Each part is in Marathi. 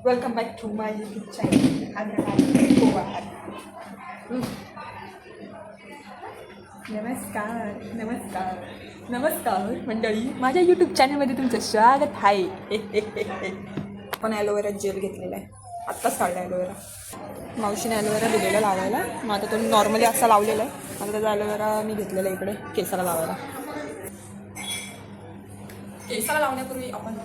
Welcome back to my YouTube channel Goa. नमस्कार नमस्कार नमस्कार मंडळी, माझ्या यूट्यूब चॅनलमध्ये तुमचं स्वागत आहे. आपण ॲलोवेरा जेल घेतलेला आहे, आत्ताच काढला ॲलोवेरा. मावशीने ॲलोवेरा दिलेला लावायला, मग आता तो नॉर्मली असा लावलेला आहे. आता त्याचा ॲलोवेरा मी घेतलेला इकडे केसाला लावायला. केसाला लावण्यापूर्वी आपण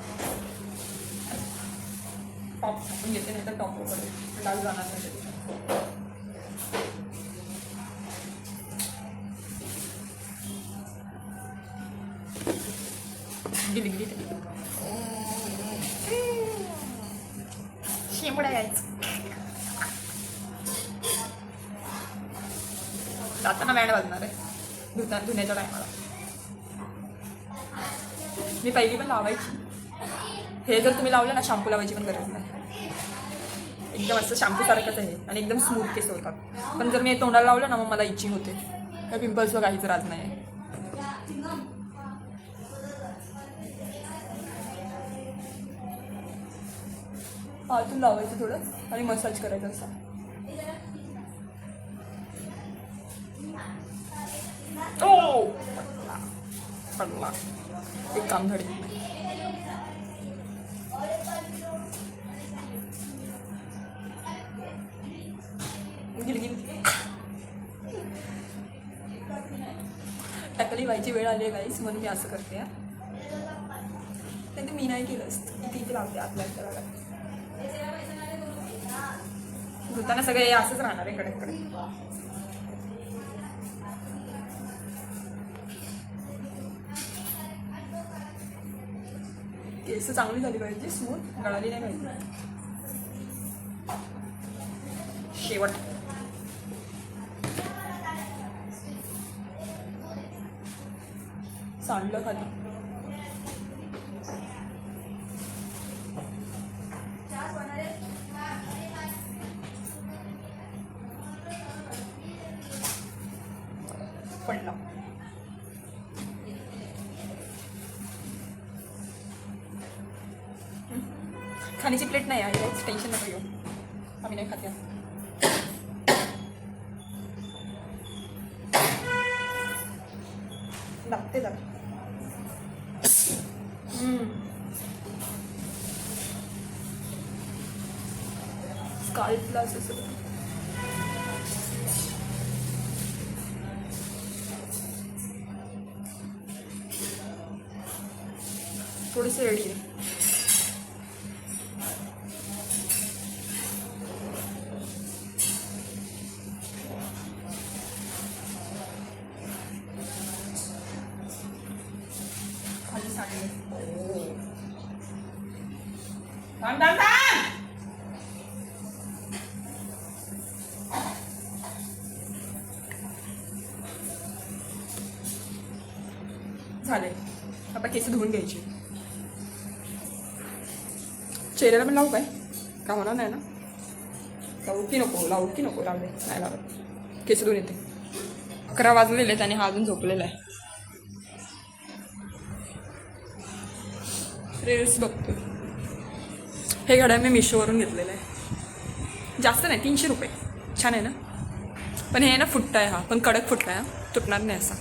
टॉप आपण घेते, नाही तर टॉप वगैरे डाग जाणार नाही. शेंबड्या यायचं जाताना बँड वाजणार आहे धुण्याच्या टायमाला. मी पहिली पण लावायची. हे जर तुम्ही लावलं ना, शॅम्पू लावायची पण गरज नाही. एकदम असं शॅम्पू सारखंच आहे आणि एकदम स्मूथ केस होतात. पण जर मी तोंडाला लावलं ना, मग मला इचिंग होते. त्या पिंपल्सवर काहीच राज नाही आहे. आतून लावायचं थोडं आणि मसाज करायचं असं. ओ पडला एक काम धडी. टकली व्हायची वेळ आली आहे गाईस, म्हणून मी असं करते. नाही तर मी नाही केलं असतं. इथे लावते आपल्या घराला. धुताना सगळे हे असंच राहणार आहे कडे. केस चांगली झाली पाहिजे, स्मूथ, गळाली नाही पाहिजे. शेवट सांडलं खाली. पडला. खाण्याची प्लेट नाही आहे, टेन्शन नको घेऊ, आम्ही नाही खाते. लागते जात स्काल्पला असं सगळं. थोडीशी रेडी आहे. खाली सांडले. झाले. आता केस धुवून घ्यायची. चेहऱ्याला पण लावू काय? का होणार नाही ना? लावू की नको लावले नाही लावत. केस धुवून येते. 11 वाजलेले आहेत आणि हा अजून झोपलेला आहे. रील्स बघतो. हे घड्याळ मी मिशोवरून घेतलेलं आहे. जास्त नाही, 300 रुपये. छान आहे ना? पण हे ना फुटतं आहे, हा पण कडक फुटतं आहे, तुटणार नाही असा.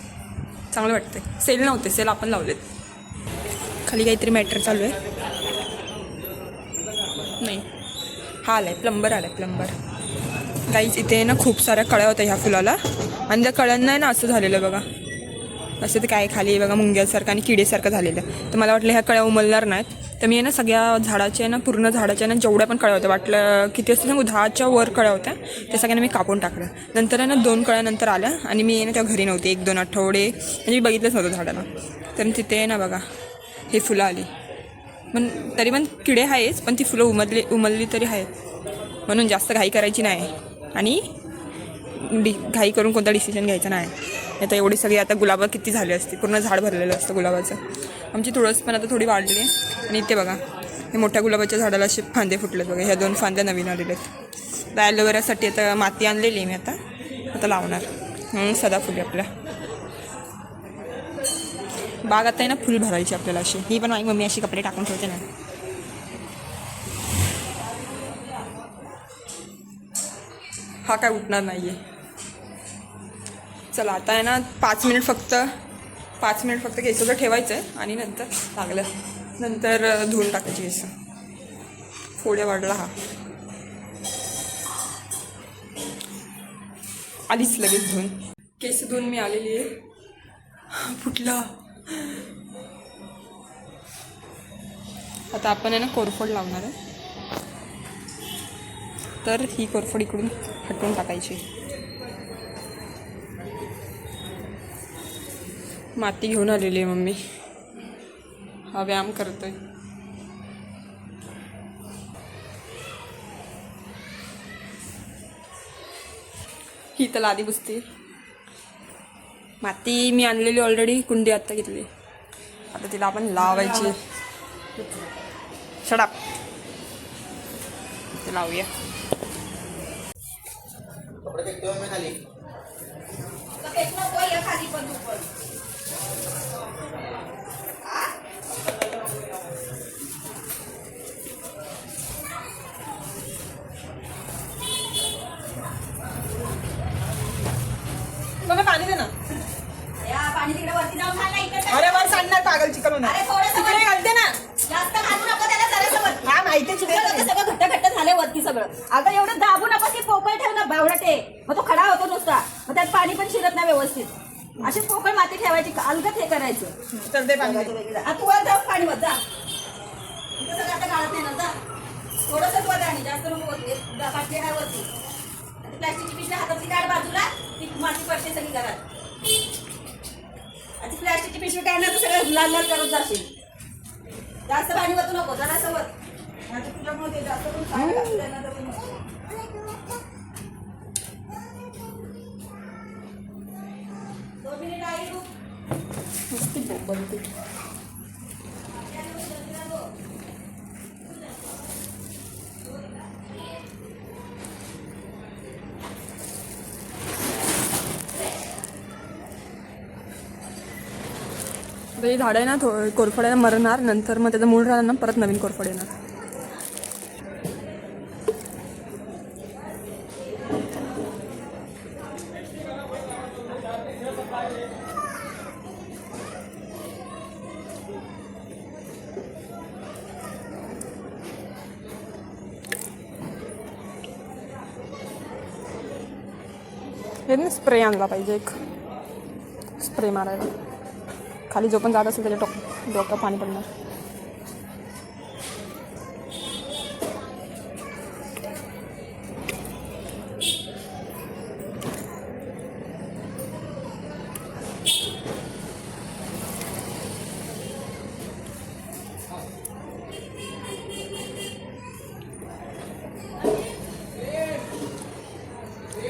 चांगलं वाटते. सेल नव्हते, सेल आपण लावलेत. खाली काहीतरी मॅटर चालू आहे. नाही, हा आलाय प्लंबर, आलाय प्लंबर. गाईच इथे ना खूप साऱ्या कळ्या होत्या ह्या फुलाला, आणि त्या कळ्यांना ना असं झालेलं बघा, असं ते काय खाली बघा मुंग्यासारखं आणि किडेसारखं झालेलं. तर मला वाटलं ह्या कळ्या उमलणार नाहीत, तर मी ना सगळ्या झाडाच्या ना पूर्ण झाडाच्या ना जेवढ्या पण कळ्या होत्या, वाटलं किती असते सांगू, 10च्या वर कळ्या होत्या, त्या सगळ्यांना मी कापून टाकलं. नंतर ना 2 कळ्या नंतर आल्या आणि मी ना त्या घरी नव्हते 1-2 आठवडे, म्हणजे मी बघितलंच नव्हतं झाडाला. तर तिथे ना बघा हे फुलं आली. पण तरी पण किडे आहेच, पण ती फुलं उमलली तरी आहेत. म्हणून जास्त घाई करायची नाही आणि घाई करून कोणता डिसिजन घ्यायचा नाही. आता एवढी सगळी आता गुलाबं किती झाली असती, पूर्ण झाड भरलेलं असतं गुलाबाचं. आमची तुळस पण आता थोडी वाढली आहे. आणि इथे बघा हे मोठ्या गुलाबाच्या झाडाला असे फांदे फुटलेत बघा. ह्या 2 फांद्या नवीन आलेल्या आहेत. तर ॲलोवेरासाठी आता माती आणलेली मी आता लावणार. सदाफुली आपल्या बाग आता आहे ना फुल भरायची आपल्याला अशी. ही पण माझी मम्मी अशी कपडे टाकून ठेवते ना. हा काय उठणार नाही आहे. चला आता आहे ना 5 मिनिट फक्त केसाचं ठेवायचं आहे आणि नंतर लागलं नंतर धुवून टाकायची केस. फोड्या वाढला हा. आलीच लगेच धुवून. केस धुवून मी आलेली आहे. फुटला. आता आपण आहे ना कोरफड लावणार आहे. तर ही कोरफड इकडून हटवून टाकायची. माती घेऊन आलेली आहे मम्मी. हा व्यायाम करतोय. ही तर आधी पुसते. माती मी आणलेली ऑलरेडी, कुंडी आत्ता घेतली. आता तिला आपण लावायची. Shut up. ते लावूया. पाणी दे ना. पाणी तिकडे वरती जाऊन घाल ना इकडे. अरे वर सांडणार पागल चिकन होणार. अरे थोडंसं तिकडे घालते ना. जास्त घालू नको त्याला जरासं वर. हा माहिती सगळं घट्ट झाले वरती सगळं. अगं एवढं दाबू नको की पोकळ ठेव ना बावडटे. मग तो खडा होतो नुसता. मग त्यात पाणी पण शिरत नाही व्यवस्थित. अशी पोकळ माती ठेवायची, अलगत हे करायचं. तर ते पाणी तू वर जाऊ पाणी वर जा. इथं सगळं आता गाळत नाही ना जा. थोडंसंच वर आणि जास्त नको वरती. बाटली आहे वरती. प्लास्टिकची पिशवी हातातली काढ बाजूला. ती माती पडते सगळी घरात. आणि प्लास्टिकची पिशवी काढणार तर सगळं लाल लाल करत जाशील. जास्त पाणी वतू नको, जरासं वत. म्हणजे तुझ्यामुळे ते जास्त करून पाणी लागतं ना तर नको. 2 मिनिट आई रुक. नुसती बोलते. हे झाड आहे ना कोरफड मरणार. नंतर मग त्याचं मूळ राहणार ना परत नवीन कोरफड येणार. हे ना स्प्रे आणला पाहिजे एक. स्प्रे मारायला. खाली जो पण जात असेल त्याच्या डोक्यावर पाणी पडणार.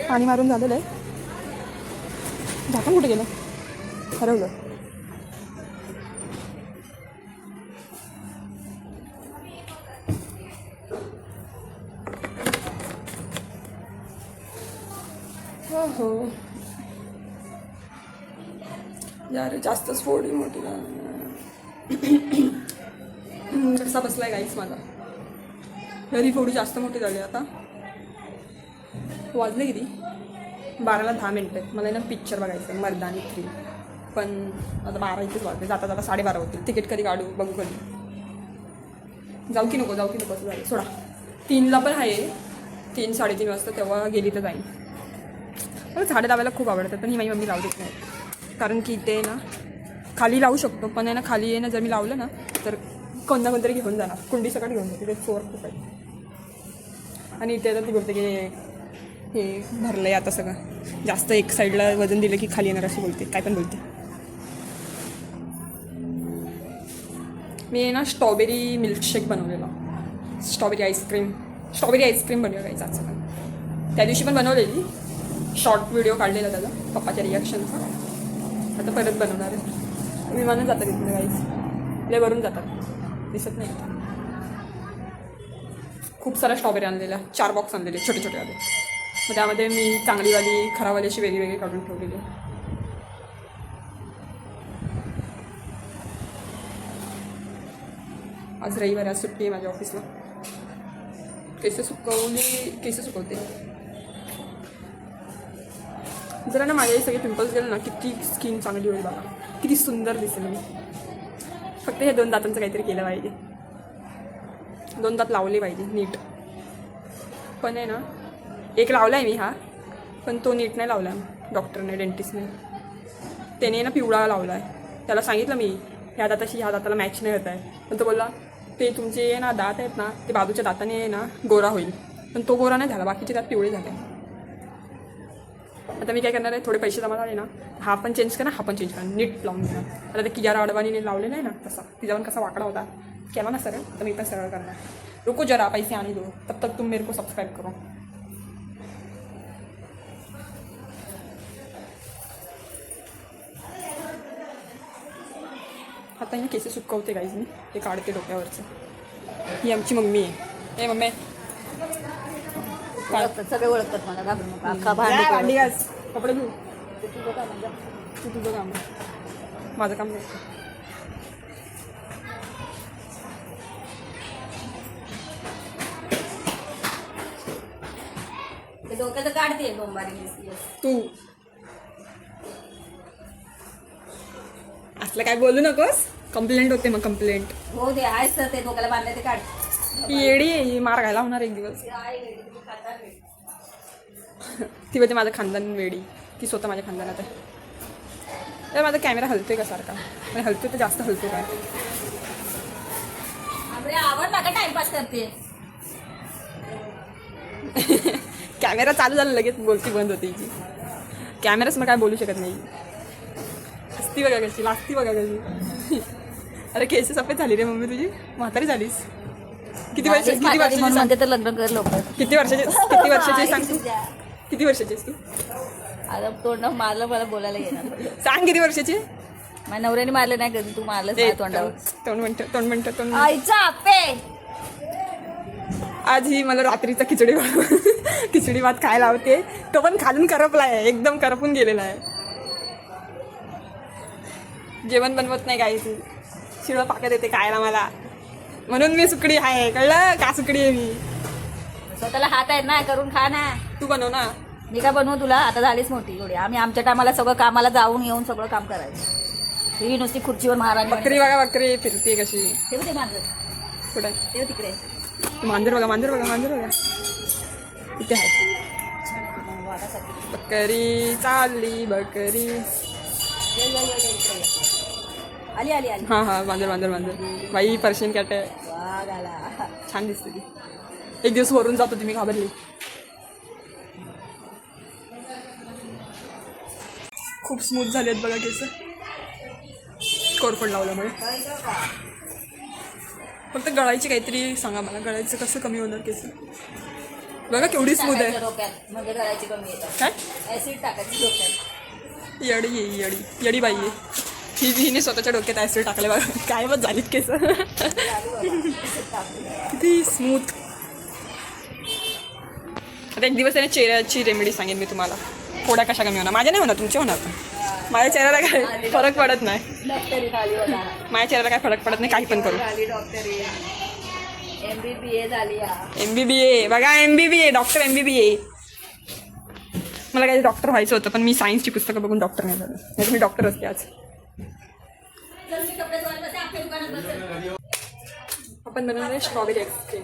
पाणी मारून झालेलं आहे. झाकण कुठे गेलं? हरवलं. हो यार जास्तच फोडी मोठी कसा बसलाय गाईस माझा. घरी फोडी जास्त मोठी झाली. आता वाजले किती? 12ला 10 मिनिटं. मला ना पिक्चर बघायचं आहे मर्दानी 3. पण आता 12 इथेच वाजले. जाता 12:30 होतील. तिकीट कधी काढू बघू कधी. जाऊ की नको असं झालं. सोडा. 3ला पण आहे. 3 3:30 वाजता तेव्हा गेली तर जाईन. मला झाडं लावायला खूप आवडतात पण ही माझी मम्मी लावू देत नाही. कारण की ते ना खाली लावू शकतो पण आहे ना खाली आहे ना जर मी लावलं ना तर कोणतरी घेऊन जाणार. कुंडी सगळं घेऊन जाते. ते चोर खूप आहे. आणि इथे आता ती बोलते की हे भरलं आहे आता सगळं. जास्त एक साईडला वजन दिलं की खाली येणार अशी बोलते. काय पण बोलते. मी ना स्ट्रॉबेरी मिल्कशेक बनवलेला. स्ट्रॉबेरी आईस्क्रीम बनवलं जायचं आज सगळं. त्या दिवशी पण बनवलेली. शॉर्ट व्हिडिओ काढलेला त्याचा पप्पाच्या रिॲक्शनचा. आता परत बनवणार आहे. विमानं जातात इथलं गाईच. लय वरून जातात. दिसत नाही. खूप साऱ्या स्ट्रॉबेरी आणलेल्या. 4 बॉक्स आणलेले छोटे वाले. मग त्यामध्ये मी चांगलीवाली खराबवाली अशी वेगळी काढून ठेवलेली. आज रविवार, आज सुट्टी आहे माझ्या ऑफिसला. केस सुकवते जरा ना. माझ्याही सगळे पिंपल्स गेले ना, किती स्किन चांगली होईल बघा, किती सुंदर दिसेल मी. फक्त हे 2 दातांचं काहीतरी केलं पाहिजे, 2 दात लावले पाहिजे नीट. पण आहे ना, एक लावला आहे मी हा, पण तो नीट नाही लावला डॉक्टरने, डेंटिस्टने. त्याने ना पिवळा लावला आहे. त्याला सांगितलं मी ह्या दाताशी ह्या दाताला मॅच नाही होत आहे, पण तो बोलला ते तुमचे ना दात आहेत ना, ते बाजूच्या दाताने ना गोरा होईल. पण तो गोरा नाही झाला, बाकीचे दात पिवळे झाले. आता मी काय करणार आहे, थोडे पैसे जमा झाले ना, हा पण चेंज करा, हा पण चेंज करा, नीट लावून देणार. आता ते कियारा अडवाणीने लावले नाही ना तसा, तिच्यावर कसा वाकडा होता, केला ना सरळ, तर मी पण सरळ करणार. रुको जरा, पैसे आने दो, तब तक तुम मेरे को सब्सक्राइब करो. आता मी केस सुकवते गाईज, मी ते काढते डोक्यावरचं. ही आमची मम्मी आहे. ए मम्मी, सगळे ओळखतात मला, घाबरू नका. अख्खा भांडी घास, कपडे धुऊ. तुझं काम आहे, माझं काम नाही. ते डोक्याचं काढते बोंबारी तू असलं काय बोलू नकोस, कंप्लेंट होते मग. कंप्लेंट हो दे, आहेच तर ते डोक्याला बांधले ते काढ. येडी आहे ही, मार खायला होणार एक दिवस. ती बोलते माझं खानदान वेडी, ती स्वतः माझ्या खानदानात आहे. तर माझा कॅमेरा हलतोय का सारखा, म्हणजे हलतोय तर जास्त हलतो काय. आवड नका टाइमपास करते. कॅमेरा चालू झाला लगेच बोलती बंद होती हिची. कॅमेराच मग काय बोलू शकत नाही. हसती बघा कशी, लागती बघा कशी. अरे केस सफेद झाली रे मम्मी तुझी, म्हातारी झालीस. किती वर्षाची तर लग्न कर लवकर. किती वर्षाची सांग तू, किती वर्षाची आहेस तू? आता तोंड मारलं, मला बोलायला येणार. सांग किती वर्षाची? माझ्या नवऱ्याने मारलं नाही कधी, तू मारलं तोंडावर. तोंड आईचा आपे. आज ही मला रात्रीचा खिचडी भात खायला लावते, तो पण खालून करपलाय, एकदम करपून गेलेला आहे. जेवण बनवत नाही काही, तू शिळं पाकत येते खायला मला, म्हणून मी सुकडी आहे, कळलं का? सुकडी आहे मी. स्वतःला हात आहेत ना, करून खा ना. तू बनव ना. मी काय बनवू तुला? आता झालीच मोठी एवढी. आम्ही आमच्या टायमाला सगळं कामाला जाऊन येऊन सगळं काम करायचं. ही नुसती खुर्चीवर महाराणी. बकरी बघा, बकरी फिरते कशी. ठेव ते मांजर, कुठे ठेव तिकडे. मांजर बघा इथे आहे. बकरी चालली, बकरी. आली आली आली. हा मांजर बाई, पर्शियन कॅट आहे, वाघ आला. छान दिसते ती. एक दिवस वरून जात होती मी, घाबरली. खूप स्मूथ झाले आहेत बघा केस, कोरफड लावल्यामुळे. फक्त गळायची काहीतरी सांगा मला, गळायचं कसं कमी होणार केस? बघा केवढी स्मूथ आहे. डोक्यात म्हणजे गळायची कमी येतात. काय ऍसिड टाकायची डोक्यात. येडी बाई आहे हिने स्वतःच्या डोक्यात ऍसिड टाकले बघा, काय बस झालीत केस. किती स्मूथ. आता एक दिवस त्याने चेहऱ्याची रेमेडी सांगेन मी तुम्हाला. थोड्या कशा कमी होणार, माझ्या नाही होणार, तुमच्या होणार. माझ्या चेहऱ्याला काय फरक पडत नाही, माझ्या चेहऱ्याला काय फरक पडत नाही, काही पण करू. MBBA बघा, MBBA डॉक्टर, MBBA. मला काही डॉक्टर व्हायचं होतं, पण मी सायन्सची पुस्तकं बघून डॉक्टर नाही झालं, नाही मी डॉक्टर असते आज. आपण बनवणार आहे स्ट्रॉबेरी आईस्क्रीम.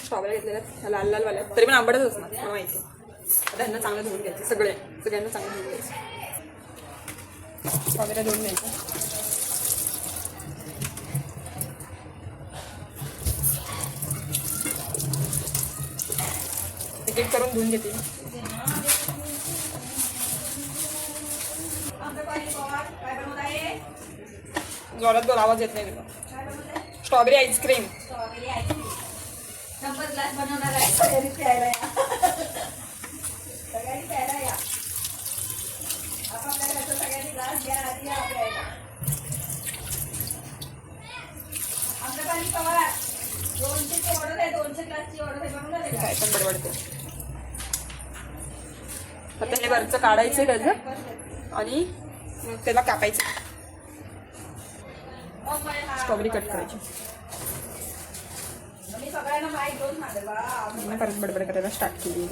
स्ट्रॉबेरी घेतलेल्या लाल लाल वाल्या, तरी पण आंबटच असणार मला माहिती. आता ह्यांना चांगलं धुवून घ्यायचं, सगळ्यांना चांगलं धुवून घ्यायचं. स्ट्रॉबेरी धुवून घ्यायचं. एक एक करून धुवून घेते. जोरात बोल, आवाज येत नाही तुला. Strawberry ice cream. नंबर ग्लास बनवणार आहे, सगळ्यांनी प्यायला या. सगळ्यांनी प्यायला या. आपापल्या घरचं सगळ्यांनी ग्लास घ्या, आधी या प्यायला. आमचं पाणी पवार 200ची ऑर्डर आहे, 200 ग्लासची ऑर्डर आहे, बनवून द्या. काय पण बडबडते. आता हे वरचं काढायचं त्याचं आणि मग त्याला कापायचं. स्ट्रॉबेरी कट करायची. मी सगळ्यांना माहीत दोन माझं बा मी परत बडबड करायला स्टार्ट केली.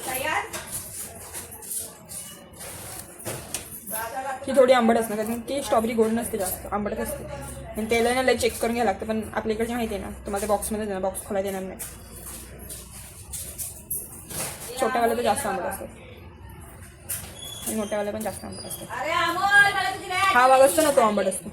तयार. ही थोडी आंबट असणार कारण की स्ट्रॉबेरी गोड नसते, जास्त आंबटच असते. आणि तेल आहे ना लय चेक करून घ्यायला लागतं, पण आपल्या इकडचे माहिती आहे ना, तुम्हाला बॉक्समध्ये देणार, बॉक्स खोलायला देणार नाही. छोट्यावाले तर जास्त आंबट असतात आणि मोठ्यावाले पण जास्त आंबट असतात. अरे अमोल मला तुझी काय हा भाग असतो ना तो आंबट असतो.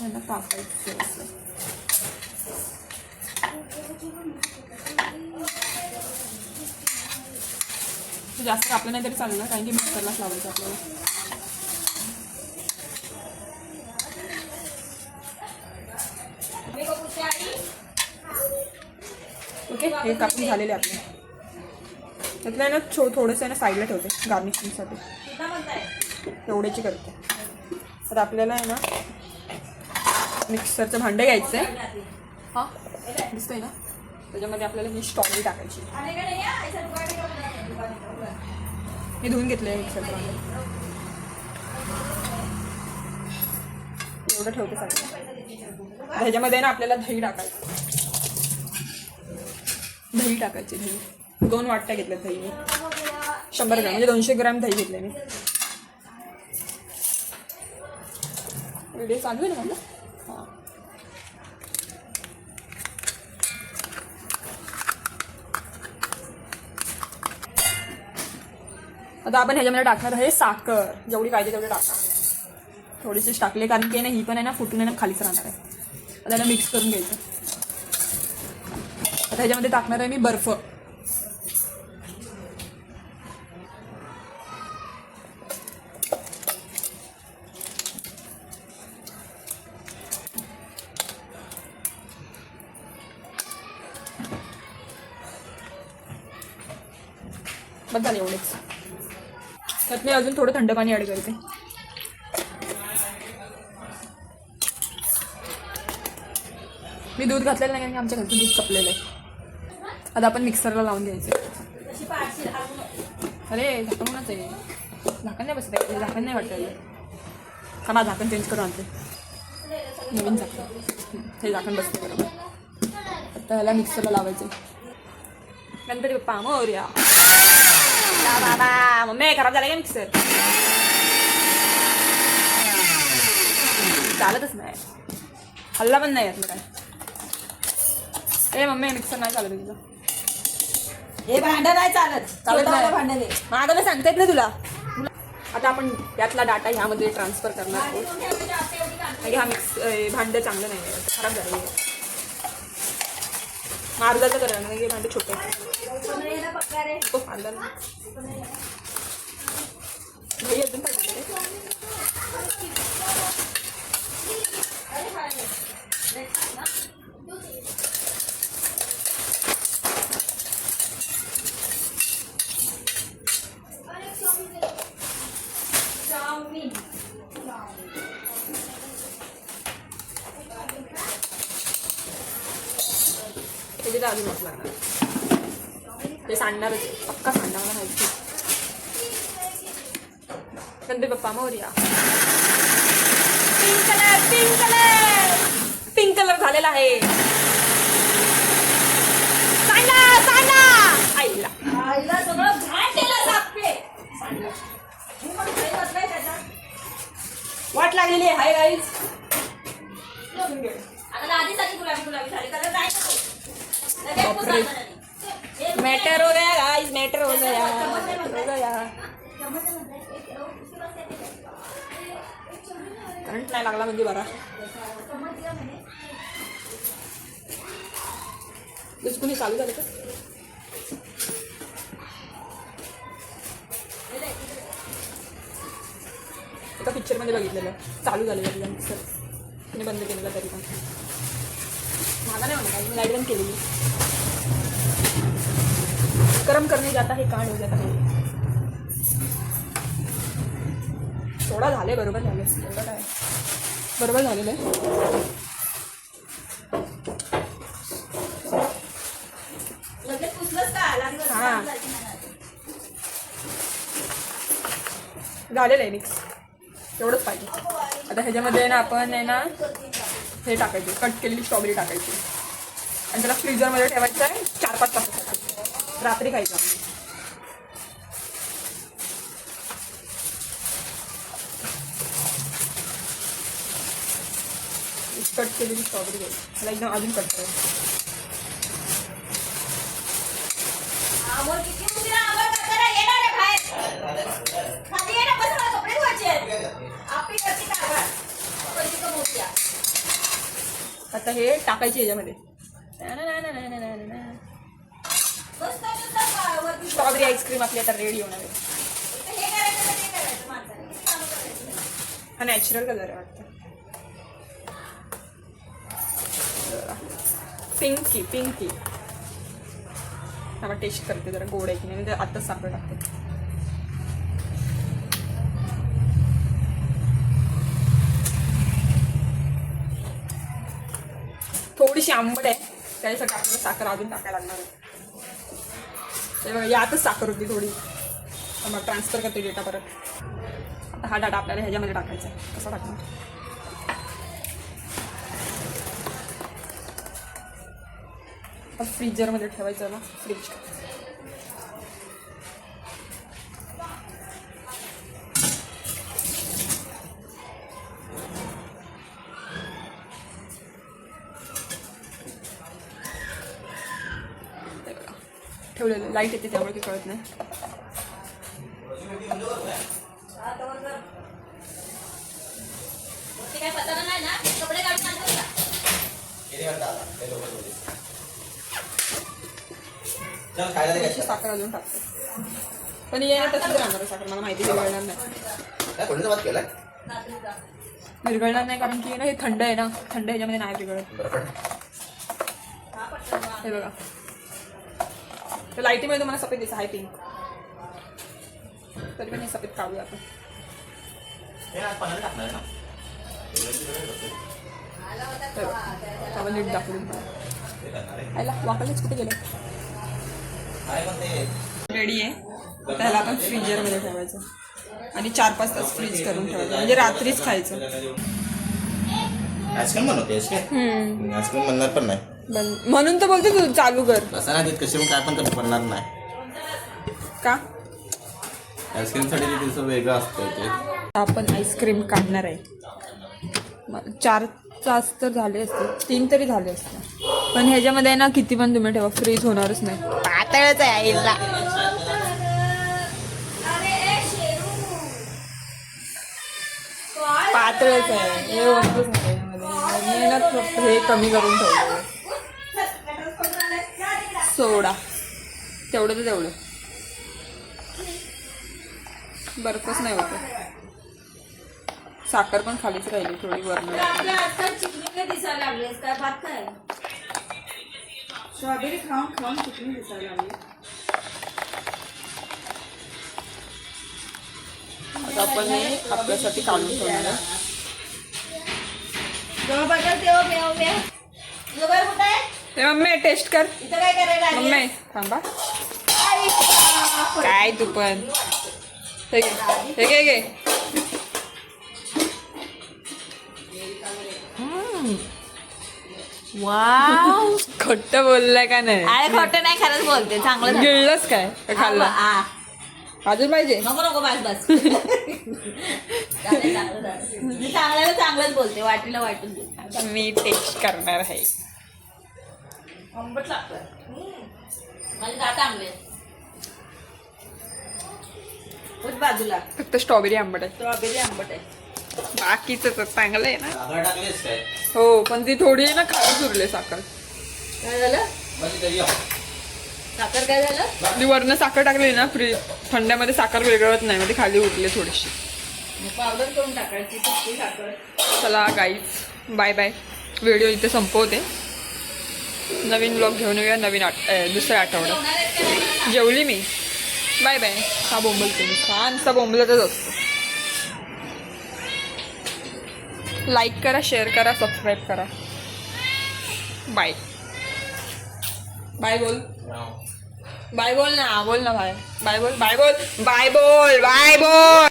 मला टाकायचं असं. जास्त कापलं नाही तरी चाललं कारण की मिक्सरलाच लावायचं आपल्याला. ओके, हे कापून झालेले आपले. त्यातलं आहे ना थोडंसं आहे ना साईडला ठेवते गार्निशिंगसाठी. एवढ्याची करते. तर आपल्याला आहे ना मिक्सरचं भांडं घ्यायचं आहे. हां दिसतंय ना, त्याच्यामध्ये आपल्याला ही स्ट्रॉबेरी टाकायची. मी धुवून घेतलं आहे मिक्सरचं भांडं. एवढं ठेवते सगळं. ह्याच्यामध्ये ना आपल्याला दही टाकायचं. दही टाकायची. दही 2 वाट्या घेतल्या दही मी. 100 ग्रॅम म्हणजे 200 ग्रॅम दही घेतले मी. व्हिडिओ चालू आहे ना माझा. हां आता आपण ह्याच्यामध्ये टाकणार आहे साखर. जेवढी पाहिजे तेवढी टाका. थोडीशीच टाकली कारण की ना ही पण आहे ना फुटून आहे ना खालीच राहणार आहे. आता त्याला मिक्स करून घ्यायचं. आता ह्याच्यामध्ये टाकणार आहे मी बर्फ. बस झालं एवढेच. त्यात मी अजून थोडं थंड पाणी ॲड करते. मी दूध घातलेलं नाही कारण की आमच्या घरचं दूध संपलेलं आहे. आता आपण मिक्सरला लावून द्यायचं. अरे झाकणूनच आहे. झाकण नाही बसत आहे. झाकण नाही वाटतं. का माझं झाकण चेंज करून आणते. नवीन झाकण. हे झाकण बसते बरोबर. आता ह्याला मिक्सरला लावायचं. गणपती बाप्पा मोरया. बाबा मम्मी खराब झाला का मिक्सर. चालतच नाही. हल्ला पण नाही यातलं काय. ए मम्मी मिक्सर नाही चालत तुझं. हे भांडं नाही चालत. चालत नाही. भांडं दे. माझं सांगता येत ना तुला. आता आपण त्यातला डाटा ह्यामध्ये ट्रान्सफर करणार आहोत. आणि हा भांडं चांगलं नाही आहे, खराब झालं आहे. अर्धाचं करणार नाही, भांडे छोटे हो अर्धा भाई अजून पाहिजे. त्याच्यात अजूनच लागणार. ते सांडणारच पक्का सांडणार मला माहिती. Ganpati Bappa Morya. Pink colour pink colour pink colour झालेला आहे. सांडा सांडा आईला आईला सगळं घाण केलं सापे. मी पण खाली बसलाय त्याच्यात. वाट लागलेली आहे गाईज. आता आधीसाठी गुलाबी गुलाबी झाले कलर नाही का तो? लगेच बापरे. पुसायचं नाही. मॅटर हो गया गाइस, मॅटर हो गया, हो गया. करंट नाही लागला म्हणजे बरा. कुणी चालू झालं का. एका पिक्चरमध्ये बघितलेलं चालू झालेलं मिक्सर. तिने बंद केलेला तरी पण मला नाही म्हणत. मी लाईट बंद केलेली. गरम करने जाता है कांड हो जाता है. सोडा झाले, बरोबर झाले. एवढं काय बरोबर झालेलं आहे. लगेच पुसलंच का लागलं हां. जायचं नाही. झालेलं आहे मिक्स, एवढंच पाहिजे. आता ह्याच्यामध्ये ना आपण आहे ना हे टाकायचे, कट केलेली स्ट्रॉबेरी टाकायची आणि त्याला फ्रीजरमध्ये ठेवायचं आहे 4-5 तासासाठी. रात्री खायचं. कट केलेली स्ट्रॉबेरी घ्यायची, त्याला एकदम अजून कट करायचं. आंबोल किती उशिरा आंबोल करताना येणार आहे बाहेर. खाली ये ना, बस मला कपडे धुवायचे आहेत. आपली करते कारभार. पैसे कमवते. आता हे टाकायचे याच्यामध्ये. बस काय वरती स्ट्रॉबेरी आईस्क्रीम आपली आता रेडी होणार आहे. हे करायचं तर ते करायचं माणसाने. किती कामं करायची. हा नॅचरल कलर आहे वाटतं. पिंकी पिंकी. हा टेस्ट करते जरा गोड आहे की नाही, आत्ताच साखर टाकते. थोडीशी आंबट आहे, त्याच्यासाठी आपल्याला साखर अजून टाकायला लागणार आहे. ते बघा यातच साखर होती थोडी. मग ट्रान्सफर करते डेटा परत. आता हा डाटा आपल्याला ह्याच्यामध्ये टाकायचा आहे. कसा टाकणार? फ्रीजरमध्ये ठेवायचं ना, फ्रीज. ठेवलेलं लाईट येते त्यामुळे ते कळत नाही. ते काय पत्ता नाही ना, कपडे काढून आणतात का? थोडीशी साखर अजून टाकते, पण ये तसंच राहणार साखर. मला माहिती विरघळणार नाही. रात्रीचा. विरघळणार नाही कारण की ना हे थंड आहे ना, थंड ह्याच्यामध्ये नाही विरघळत. हा पटकन. हे बघा, तर लाईटीमध्ये तुम्हाला सफेद दिसत आहे पिंक, तरी पण हे सफेद काढूया आपण. आपण नीट दाखवून आयला वापरलेच कुठे गेले. रेडी आहे. त्याला आपण फ्रीजरमध्ये ठेवायचं आणि 4-5 तास फ्रीज करून ठेवायचं, म्हणजे रात्रीच खायचं. आईस्क्रीम बनवते आईस्क्रीम बनणार पण नाही. म्हणून तर बोलते तू चालू कर. असं नाही देत, कशी पण काय पण कधी बनणार नाही. का? आईस्क्रीमसाठी ते तिचं वेगळं असतं ते. आपण आईस्क्रीम काढणार आहे. 4 तास तर झाले असते, 3 तरी झाले असते. पण ह्याच्यामध्ये ना किती पण तुम्ही ठेवा फ्रीज होणारच नाही. पातळच आहे आईला. पातळच आहे, हे वस्तूच नाही ह्याच्यामध्ये. मेहनत फक्त हे कमी करून ठेवलं. सोडा तेवढं तर तेवढं, बर्फच नाही होत. साखर पण खालीच राहिली थोडी वरण. आपल्या आजकाल चिकनी दिसायला लागली काय बात काय? स्ट्रॉबेरी खाऊन खाऊन चिकनी दिसायला लागली. आता आपण हे आपल्यासाठी काढून ठेवणार आहे. जेव्हा बघेल तेव्हा बेव बेव. जुगार कुठं आहे? ते मम्मी टेस्ट कर. इथं काय करायला आली? मम्मी थांबा. आई, काय तू पण हे घे, हे घे, घे. वाव. खोट्ट बोललाय का नाही? अरे खोटं नाही, खरंच बोलते. चांगलं झालं. गिळलंच काय का खाल्लं? आ. अजून पाहिजे? नको नको, बस बस. चालेल, चांगलं झालं. मी चांगल्याला चांगलंच बोलते, वाटीला वाटून दे. आता मी टेस्ट करणार आहे. आंबट लागतं. माझे दात आंबले. उठ बाजूला. फक्त स्ट्रॉबेरी आंबट आहे, स्ट्रॉबेरी आंबट आहे. बाकीचं तर चांगलं आहे ना. साखर टाकलीस काय? हो पण ती थोडी आहे ना, खाली उरले साखर. काय झालं? साखर काय झालं? ती वरनं साखर टाकली ना फ्रीज, थंड्यामध्ये साखर वेगळत नाही, मध्ये खाली उरले थोडीशी. पावडर करून टाकायची सुकी साखर. चला गाईज, बाय बाय. व्हिडिओ इथे संपवते. नवीन ब्लॉग घेऊन येऊया दुसऱ्या आठवड्यात. जेवली मी. Bye bye. हा बोंबलते मी, छानसा बोंबलतच असतो. लाईक करा, शेअर करा, सबस्क्राईब करा. बाय. बाय बोल. बाय बोल ना, बोल ना बाय. बाय बोल, बाय बोल, बाय बोल, बाय बोल.